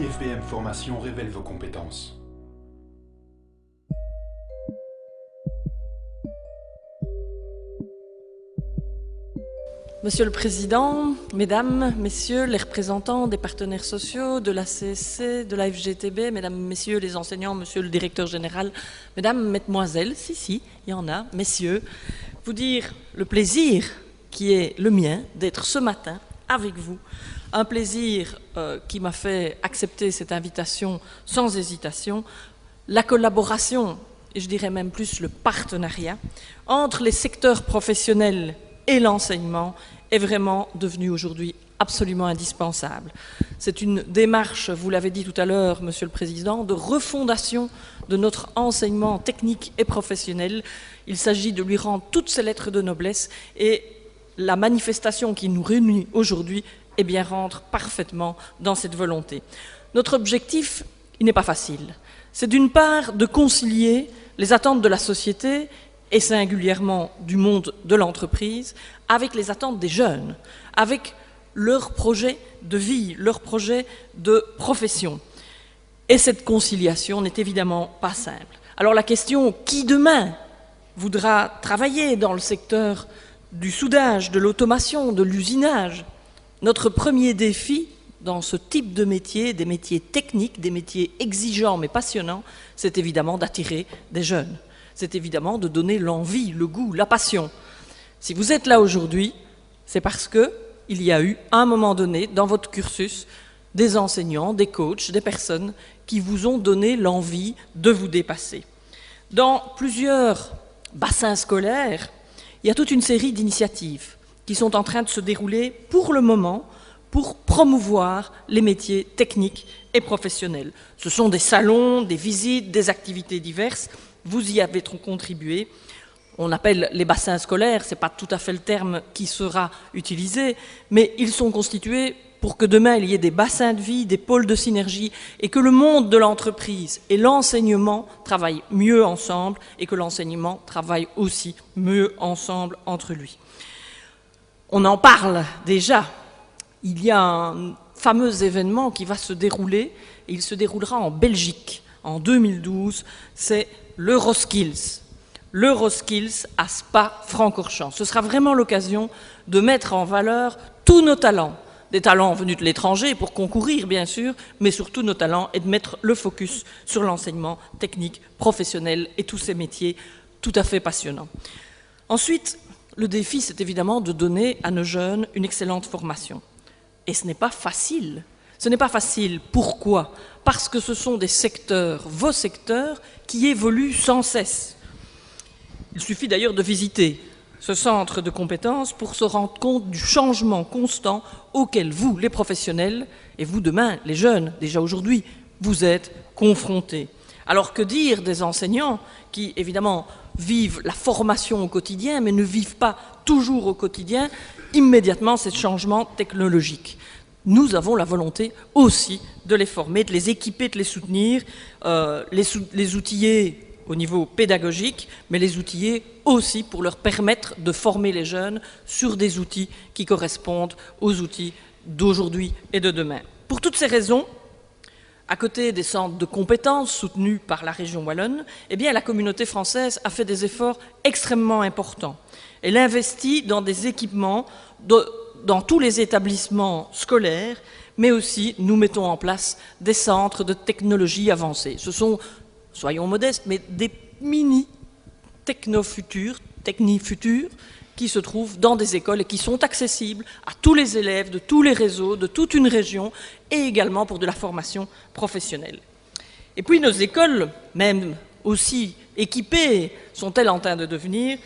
IFBM Formation révèle vos compétences. Monsieur le Président, Mesdames, Messieurs les représentants des partenaires sociaux, de la CSC, de la FGTB, Mesdames, Messieurs les enseignants, Monsieur le Directeur Général, Mesdames, Mesdemoiselles, si, il y en a, Messieurs, vous dire le plaisir qui est le mien d'être ce matin avec vous, un plaisir qui m'a fait accepter cette invitation sans hésitation, la collaboration, et je dirais même plus le partenariat, entre les secteurs professionnels et l'enseignement est vraiment devenu aujourd'hui absolument indispensable. C'est une démarche, vous l'avez dit tout à l'heure, Monsieur le Président, de refondation de notre enseignement technique et professionnel. Il s'agit de lui rendre toutes ses lettres de noblesse et la manifestation qui nous réunit aujourd'hui eh bien, rentre parfaitement dans cette volonté. Notre objectif, il n'est pas facile. C'est d'une part de concilier les attentes de la société et singulièrement du monde de l'entreprise, avec les attentes des jeunes, avec leur projet de vie, leur projet de profession. Et cette conciliation n'est évidemment pas simple. Alors la question, qui demain voudra travailler dans le secteur du soudage, de l'automation, de l'usinage? Notre premier défi dans ce type de métier, des métiers techniques, des métiers exigeants mais passionnants, c'est évidemment d'attirer des jeunes. C'est évidemment de donner l'envie, le goût, la passion. Si vous êtes là aujourd'hui, c'est parce qu'il y a eu, à un moment donné, dans votre cursus, des enseignants, des coachs, des personnes qui vous ont donné l'envie de vous dépasser. Dans plusieurs bassins scolaires, il y a toute une série d'initiatives qui sont en train de se dérouler pour le moment pour promouvoir les métiers techniques et professionnels. Ce sont des salons, des visites, des activités diverses. Vous y avez contribué. On appelle les bassins scolaires, ce n'est pas tout à fait le terme qui sera utilisé, mais ils sont constitués pour que demain il y ait des bassins de vie, des pôles de synergie, et que le monde de l'entreprise et l'enseignement travaillent mieux ensemble, et que l'enseignement travaille aussi mieux ensemble entre lui. On en parle déjà. Il y a un fameux événement qui va se dérouler, et il se déroulera en Belgique en 2012, c'est l'Euroskills. L'Euroskills à Spa-Francorchamps. Ce sera vraiment l'occasion de mettre en valeur tous nos talents. Des talents venus de l'étranger pour concourir, bien sûr, mais surtout nos talents et de mettre le focus sur l'enseignement technique, professionnel et tous ces métiers tout à fait passionnants. Ensuite, le défi, c'est évidemment de donner à nos jeunes une excellente formation. Et ce n'est pas facile. Ce n'est pas facile. Pourquoi? Parce que ce sont des secteurs, vos secteurs, qui évoluent sans cesse. Il suffit d'ailleurs de visiter ce centre de compétences pour se rendre compte du changement constant auquel vous, les professionnels, et vous demain, les jeunes, déjà aujourd'hui, vous êtes confrontés. Alors que dire des enseignants qui, évidemment, vivent la formation au quotidien, mais ne vivent pas toujours au quotidien, immédiatement, ces changements technologiques. Nous avons la volonté aussi de les former, de les équiper, de les soutenir, les outiller au niveau pédagogique, mais les outiller aussi pour leur permettre de former les jeunes sur des outils qui correspondent aux outils d'aujourd'hui et de demain. Pour toutes ces raisons, à côté des centres de compétences soutenus par la région wallonne, eh bien, la communauté française a fait des efforts extrêmement importants. Elle investit dans des équipements dans tous les établissements scolaires, mais aussi nous mettons en place des centres de technologie avancée. Ce sont, soyons modestes, mais des mini-technofuturs, technifuturs, qui se trouvent dans des écoles et qui sont accessibles à tous les élèves de tous les réseaux, de toute une région, et également pour de la formation professionnelle. Et puis nos écoles, même aussi équipées sont-elles en train de devenir,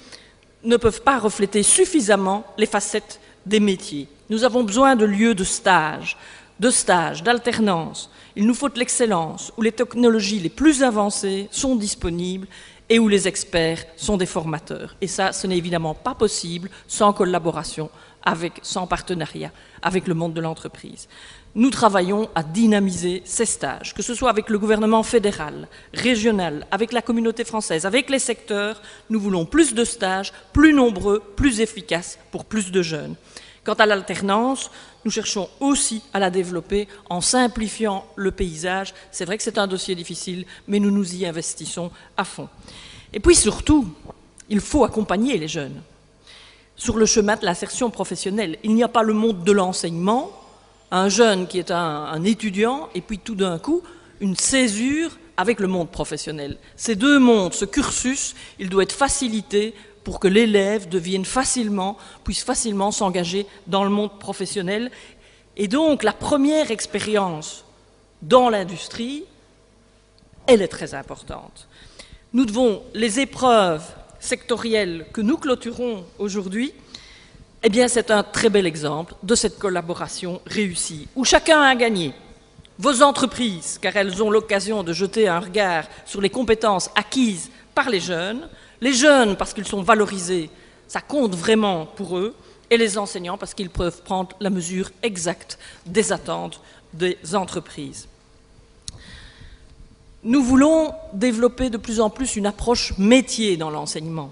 ne peuvent pas refléter suffisamment les facettes des métiers. Nous avons besoin de lieux de stage, d'alternance. Il nous faut de l'excellence, où les technologies les plus avancées sont disponibles et où les experts sont des formateurs. Et ça, ce n'est évidemment pas possible sans collaboration, sans partenariat avec le monde de l'entreprise. Nous travaillons à dynamiser ces stages, que ce soit avec le gouvernement fédéral, régional, avec la communauté française, avec les secteurs. Nous voulons plus de stages, plus nombreux, plus efficaces pour plus de jeunes. Quant à l'alternance, nous cherchons aussi à la développer en simplifiant le paysage. C'est vrai que c'est un dossier difficile, mais nous nous y investissons à fond. Et puis surtout, il faut accompagner les jeunes sur le chemin de l'insertion professionnelle. Il n'y a pas le monde de l'enseignement, un jeune qui est un étudiant, et puis tout d'un coup, une césure avec le monde professionnel. Ces deux mondes, ce cursus, il doit être facilité pour que l'élève puisse facilement s'engager dans le monde professionnel. Et donc, la première expérience dans l'industrie, elle est très importante. Nous devons, les épreuves sectorielles que nous clôturons aujourd'hui, eh bien, c'est un très bel exemple de cette collaboration réussie, où chacun a gagné. Vos entreprises, car elles ont l'occasion de jeter un regard sur les compétences acquises par les jeunes parce qu'ils sont valorisés, ça compte vraiment pour eux, et les enseignants parce qu'ils peuvent prendre la mesure exacte des attentes des entreprises. Nous voulons développer de plus en plus une approche métier dans l'enseignement.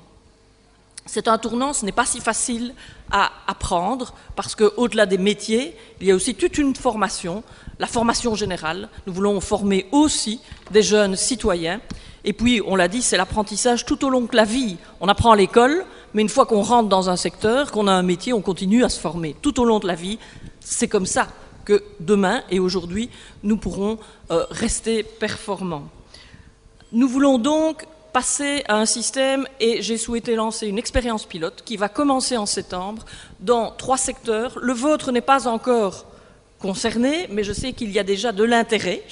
C'est un tournant, ce n'est pas si facile à apprendre, parce qu'au-delà des métiers, il y a aussi toute une formation, la formation générale. Nous voulons former aussi des jeunes citoyens. Et puis, on l'a dit, c'est l'apprentissage tout au long de la vie. On apprend à l'école, mais une fois qu'on rentre dans un secteur, qu'on a un métier, on continue à se former. Tout au long de la vie, c'est comme ça que demain et aujourd'hui, nous pourrons rester performants. Nous voulons donc passer à un système, et j'ai souhaité lancer une expérience pilote qui va commencer en septembre dans 3 secteurs. Le vôtre n'est pas encore concerné, mais je sais qu'il y a déjà de l'intérêt.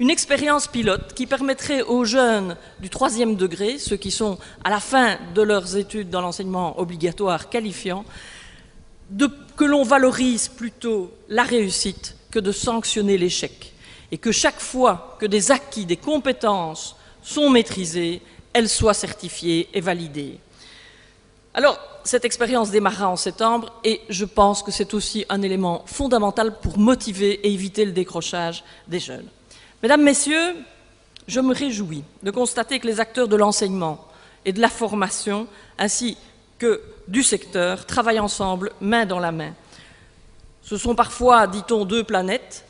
Une expérience pilote qui permettrait aux jeunes du 3e degré, ceux qui sont à la fin de leurs études dans l'enseignement obligatoire qualifiant, que l'on valorise plutôt la réussite que de sanctionner l'échec. Et que chaque fois que des acquis, des compétences sont maîtrisées, elles soient certifiées et validées. Alors, cette expérience démarrera en septembre et je pense que c'est aussi un élément fondamental pour motiver et éviter le décrochage des jeunes. Mesdames, Messieurs, je me réjouis de constater que les acteurs de l'enseignement et de la formation, ainsi que du secteur, travaillent ensemble, main dans la main. Ce sont parfois, dit-on, 2 planètes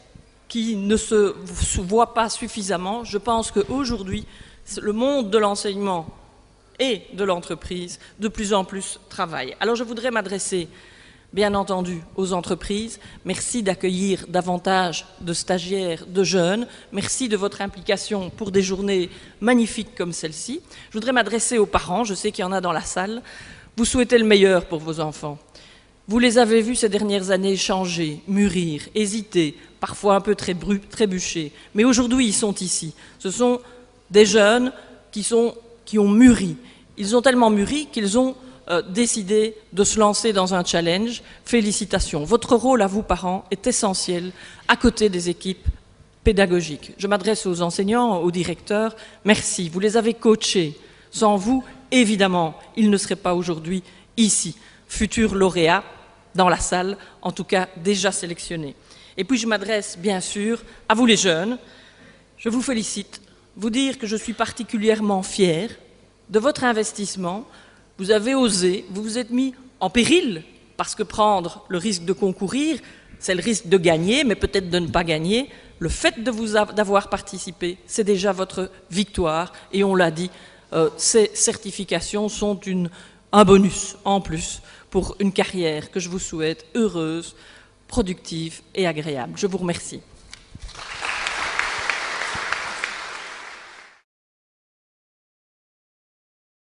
qui ne se voient pas suffisamment. Je pense qu'aujourd'hui, le monde de l'enseignement et de l'entreprise, de plus en plus, travaille. Alors je voudrais m'adresser, bien entendu, aux entreprises. Merci d'accueillir davantage de stagiaires, de jeunes. Merci de votre implication pour des journées magnifiques comme celle-ci. Je voudrais m'adresser aux parents, je sais qu'il y en a dans la salle. Vous souhaitez le meilleur pour vos enfants. Vous les avez vus ces dernières années changer, mûrir, hésiter, parfois un peu trébucher. Mais aujourd'hui, ils sont ici. Ce sont des jeunes qui ont mûri. Ils ont tellement mûri qu'ils ont décidé de se lancer dans un challenge. Félicitations. Votre rôle à vous, parents, est essentiel à côté des équipes pédagogiques. Je m'adresse aux enseignants, aux directeurs. Merci. Vous les avez coachés. Sans vous, évidemment, ils ne seraient pas aujourd'hui ici. Futurs lauréats dans la salle, en tout cas déjà sélectionnés. Et puis je m'adresse bien sûr à vous les jeunes. Je vous félicite, vous dire que je suis particulièrement fière de votre investissement. Vous avez osé, vous vous êtes mis en péril, parce que prendre le risque de concourir, c'est le risque de gagner, mais peut-être de ne pas gagner. Le fait d'avoir participé, c'est déjà votre victoire. Et on l'a dit, ces certifications sont un bonus en plus pour une carrière que je vous souhaite heureuse, productive et agréable. Je vous remercie.